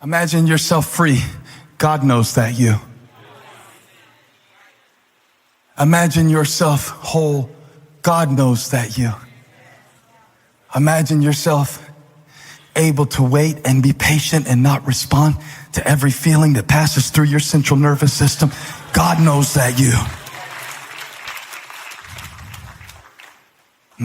Imagine yourself free. God knows that you. Imagine yourself whole. God knows that you. Imagine yourself able to wait and be patient and not respond to every feeling that passes through your central nervous system. God knows that you.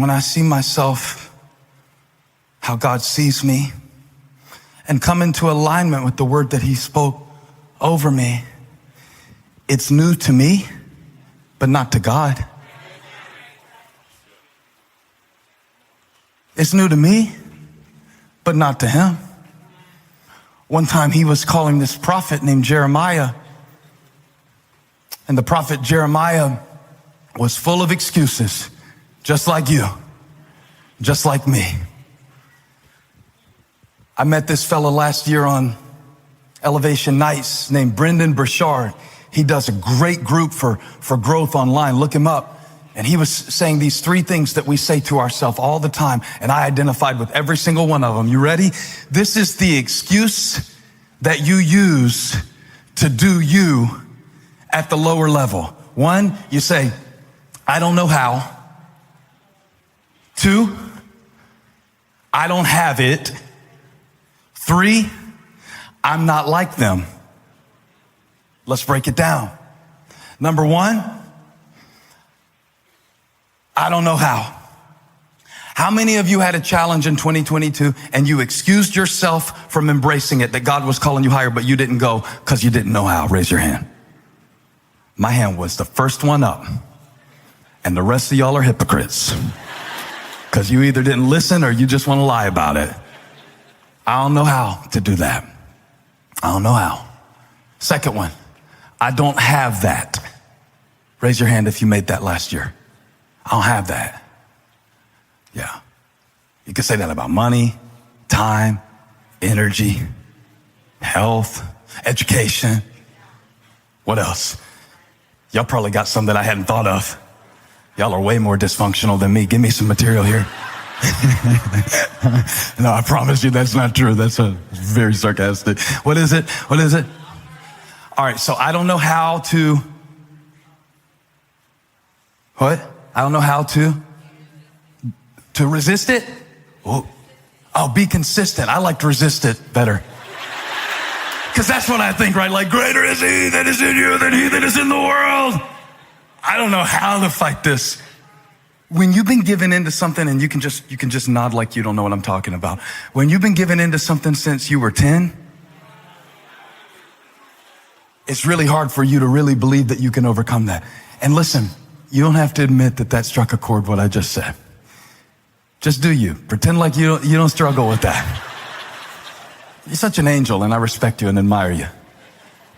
When I see myself, how God sees me, and come into alignment with the word that he spoke over me, it's new to me, but not to God. It's new to me, but not to him. One time he was calling this prophet named Jeremiah, and the prophet Jeremiah was full of excuses, just like you, just like me. I met this fellow last year on Elevation Nights named Brendan Burchard. He does a great group for growth online. Look him up. And he was saying these 3 things that we say to ourselves all the time, and I identified with every single one of them. You ready? This is the excuse that you use to do you at the lower level. 1, you say, I don't know how. 2, I don't have it. 3, I'm not like them. Let's break it down. Number 1, I don't know how. How many of you had a challenge in 2022 and you excused yourself from embracing it, that God was calling you higher, but you didn't go because you didn't know how? Raise your hand. My hand was the first one up, and the rest of y'all are hypocrites because you either didn't listen or you just want to lie about it. I don't know how to do that. I don't know how. Second one, I don't have that. Raise your hand if you made that last year. I don't have that. Yeah. You could say that about money, time, energy, health, education. What else? Y'all probably got some that I hadn't thought of. Y'all are way more dysfunctional than me. Give me some material here. No, I promise you that's not true. That's very sarcastic. What is it? What is it? All right, so I don't know how to... What? I don't know how to resist it? Oh, be consistent. I like to resist it better. Because that's what I think, right? Like, greater is he that is in you than he that is in the world. I don't know how to fight this. When you've been given into something, and you can just nod like you don't know what I'm talking about. When you've been given into something since you were 10, it's really hard for you to really believe that you can overcome that. And listen, you don't have to admit that struck a chord, what I just said. Just do you. Pretend like you don't struggle with that. You're such an angel, and I respect you and admire you.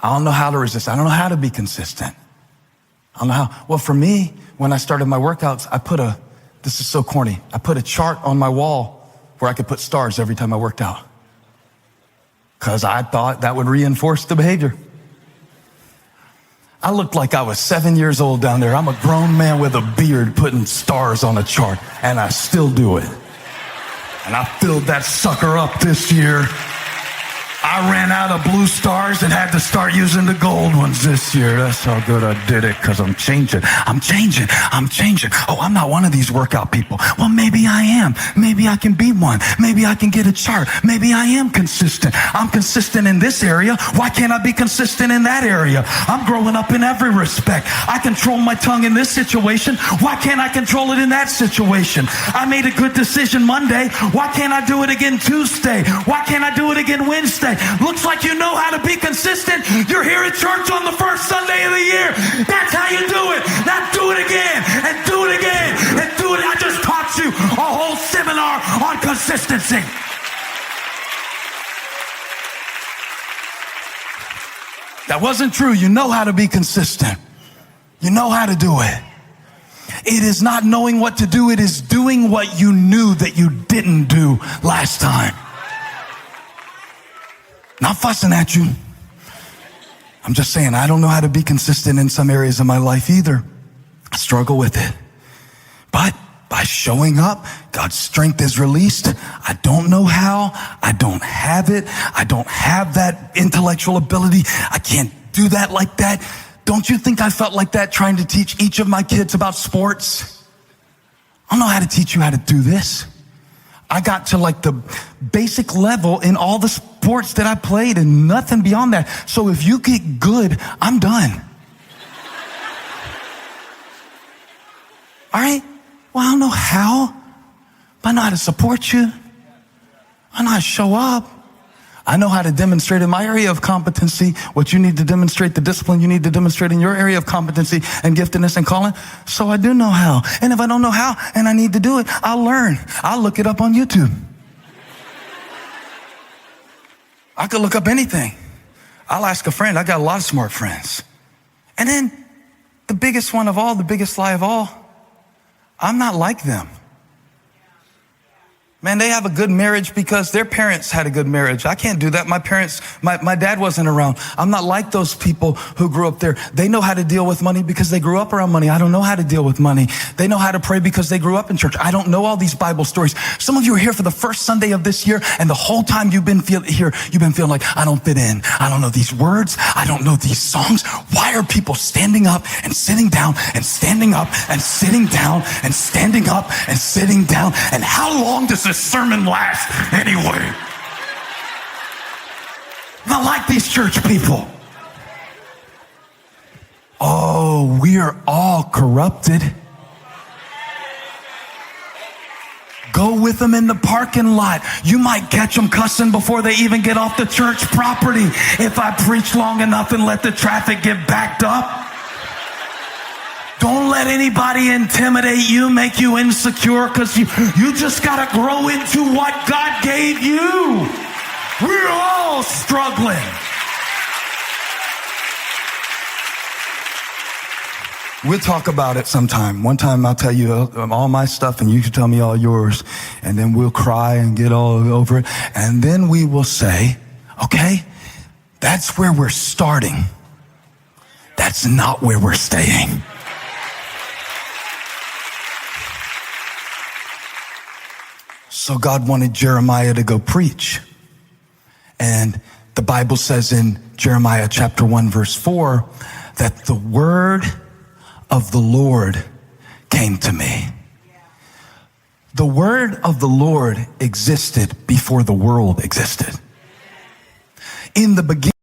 I don't know how to resist. I don't know how to be consistent. I don't know how. Well, for me, when I started my workouts, this is so corny, I put a chart on my wall where I could put stars every time I worked out. Because I thought that would reinforce the behavior. I looked like I was 7 years old down there. I'm a grown man with a beard putting stars on a chart, and I still do it. And I filled that sucker up this year. I ran out of blue stars and had to start using the gold ones this year. That's how good I did it, because I'm changing. Oh, I'm not one of these workout people. Well, maybe I am. Maybe I can be one. Maybe I can get a chart. Maybe I am consistent. I'm consistent in this area. Why can't I be consistent in that area? I'm growing up in every respect. I control my tongue in this situation. Why can't I control it in that situation? I made a good decision Monday. Why can't I do it again Tuesday? Why can't I do it again Wednesday? Looks like you know how to be consistent. You're here at church on the first Sunday of the year. That's how you do it. Now do it again, and do it again, and do it. I just taught you a whole seminar on consistency. That wasn't true. You know how to be consistent. You know how to do it. It is not knowing what to do. It is doing what you knew that you didn't do last time. Not fussing at you. I'm just saying, I don't know how to be consistent in some areas of my life either. I struggle with it. But by showing up. God's strength is released. I don't know how. I don't have it. I don't have that intellectual ability. I can't do that like that. Don't you think I felt like that trying to teach each of my kids about sports? I don't know how to teach you how to do this. I got to like the basic level in all the sports that I played and nothing beyond that. So if you get good, I'm done. All right? Well, I don't know how, but I know how to support you. I know how to show up. I know how to demonstrate in my area of competency what you need to demonstrate, the discipline you need to demonstrate in your area of competency and giftedness and calling. So I do know how. And if I don't know how and I need to do it, I'll learn. I'll look it up on YouTube. I could look up anything. I'll ask a friend. I got a lot of smart friends. And then the biggest one of all, the biggest lie of all, I'm not like them. Man, they have a good marriage because their parents had a good marriage. I can't do that. My parents, my dad wasn't around. I'm not like those people who grew up there. They know how to deal with money because they grew up around money. I don't know how to deal with money. They know how to pray because they grew up in church. I don't know all these Bible stories. Some of you are here for the first Sunday of this year, and the whole time you've been here, you've been feeling like, I don't fit in. I don't know these words. I don't know these songs. Why are people standing up and sitting down and standing up and sitting down and standing up and sitting down? And how long does this sermon last anyway? Not like these church people. Oh, we are all corrupted. Go with them in the parking lot. You might catch them cussing before they even get off the church property if I preach long enough and let the traffic get backed up. Don't let anybody intimidate you, make you insecure, because you just got to grow into what God gave you. We're all struggling. We'll talk about it sometime. One time I'll tell you all my stuff and you can tell me all yours. And then we'll cry and get all over it. And then we will say, okay, that's where we're starting. That's not where we're staying. So God wanted Jeremiah to go preach. And the Bible says in Jeremiah chapter 1 verse 4 that the word of the Lord came to me. The word of the Lord existed before the world existed. In the beginning,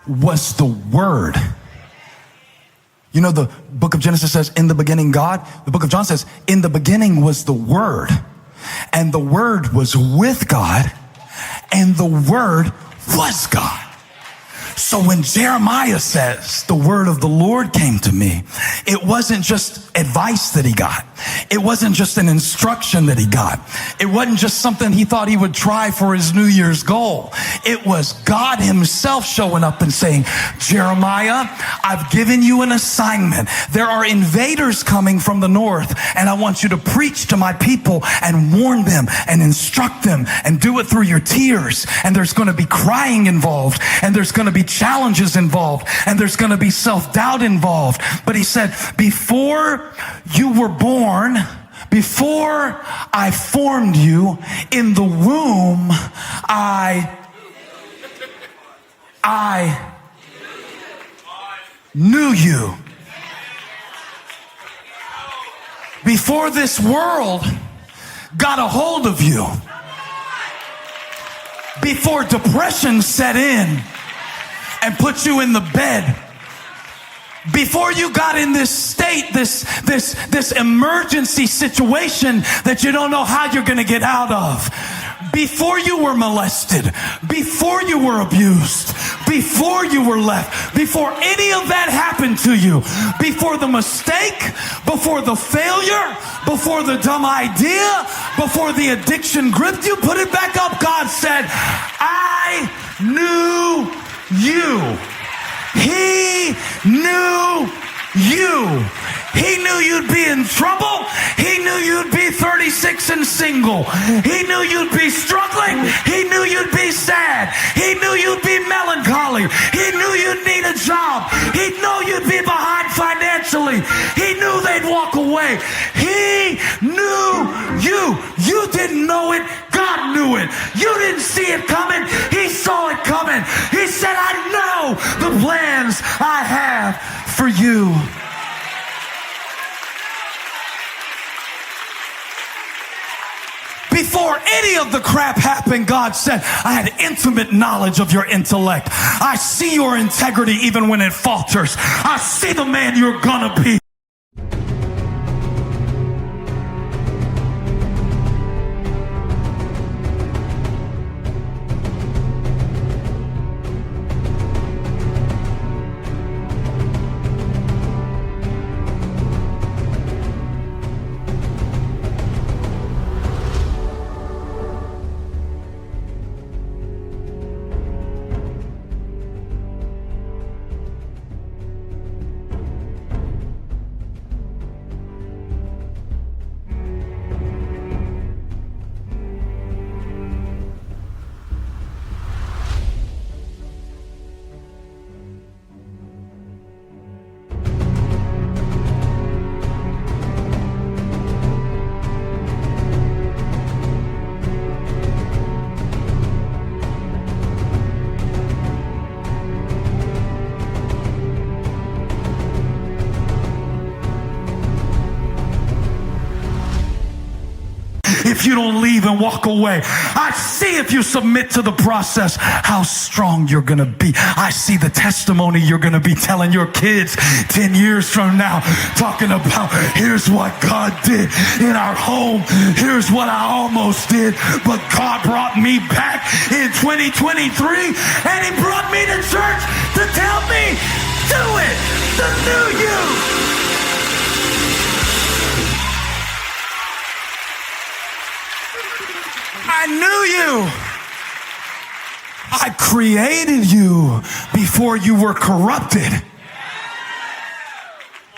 was the Word. You know, the book of Genesis says, in the beginning, God. The book of John says, in the beginning was the Word. And the Word was with God. And the Word was God. So when Jeremiah says, the word of the Lord came to me, it wasn't just advice that he got. It wasn't just an instruction that he got. It wasn't just something he thought he would try for his New Year's goal. It was God himself showing up and saying, Jeremiah, I've given you an assignment. There are invaders coming from the north, and I want you to preach to my people and warn them and instruct them and do it through your tears. And there's going to be crying involved, and there's going to be challenges involved, and there's going to be self-doubt involved. But he said, before you were born, Before I formed you in the womb, I knew you. Before this world got a hold of you, before depression set in and put you in the bed, before you got in this state, this emergency situation that you don't know how you're going to get out of, before you were molested, before you were abused, before you were left, before any of that happened to you, before the mistake, before the failure, before the dumb idea, before the addiction gripped you, put it back up. God said, I knew you. He knew you. He knew you'd be in trouble. He knew you'd be 36 and single. He knew you'd be struggling. He knew you'd be sad. He knew you'd be melancholy. He knew you'd need a job. He knew you'd be behind financially. He knew they'd walk away. He knew you. You didn't know it. God knew it. You didn't see it coming. He saw it coming. He said, I know the plans I have for you. Before any of the crap happened, God said, I had intimate knowledge of your intellect. I see your integrity even when it falters. I see the man you're gonna be. If you don't leave and walk away, I see if you submit to the process how strong you're going to be. I see the testimony you're going to be telling your kids 10 years from now, talking about here's what God did in our home. Here's what I almost did, but God brought me back in 2023 and he brought me to church to tell me, do it, the new you. I knew you. I created you before you were corrupted.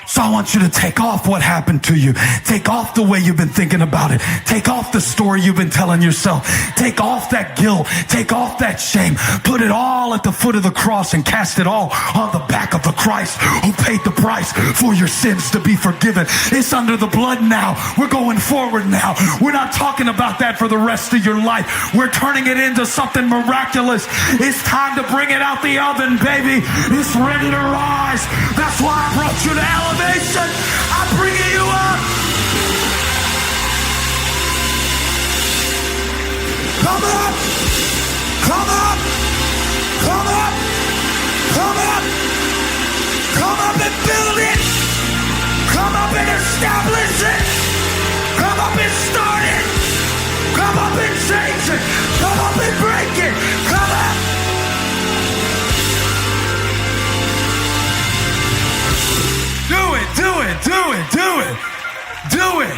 So I want you to take off what happened to you. Take off the way you've been thinking about it. Take off the story you've been telling yourself. Take off that guilt. Take off that shame. Put it all at the foot of the cross and cast it all on the back of the Christ who paid the price for your sins to be forgiven. It's under the blood now. We're going forward now. We're not talking about that for the rest of your life. We're turning it into something miraculous. It's time to bring it out the oven, baby. It's ready to rise. That's why I brought you to elevate. I'm bringing you up. Come up. Come up. Come up. Come up. Come up and build it. Come up and establish it. Come up and start it. Come up and change it. Come up and break it. Come up. Do it, do it, do it, do it, do it.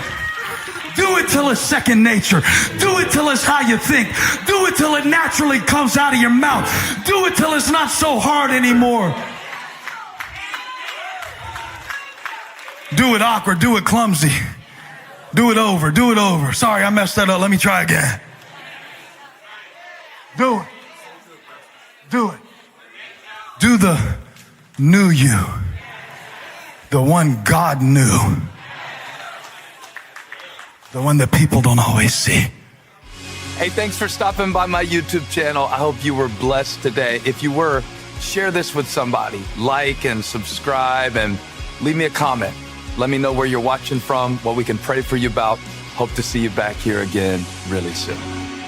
Do it till it's second nature. Do it till it's how you think. Do it till it naturally comes out of your mouth. Do it till it's not so hard anymore. Do it awkward, do it clumsy. Do it over, do it over. Sorry, I messed that up. Let me try again. Do it. Do it. Do the new you. The one God knew. The one that people don't always see. Hey, thanks for stopping by my YouTube channel. I hope you were blessed today. If you were, share this with somebody. Like and subscribe and leave me a comment. Let me know where you're watching from, what we can pray for you about. Hope to see you back here again really soon.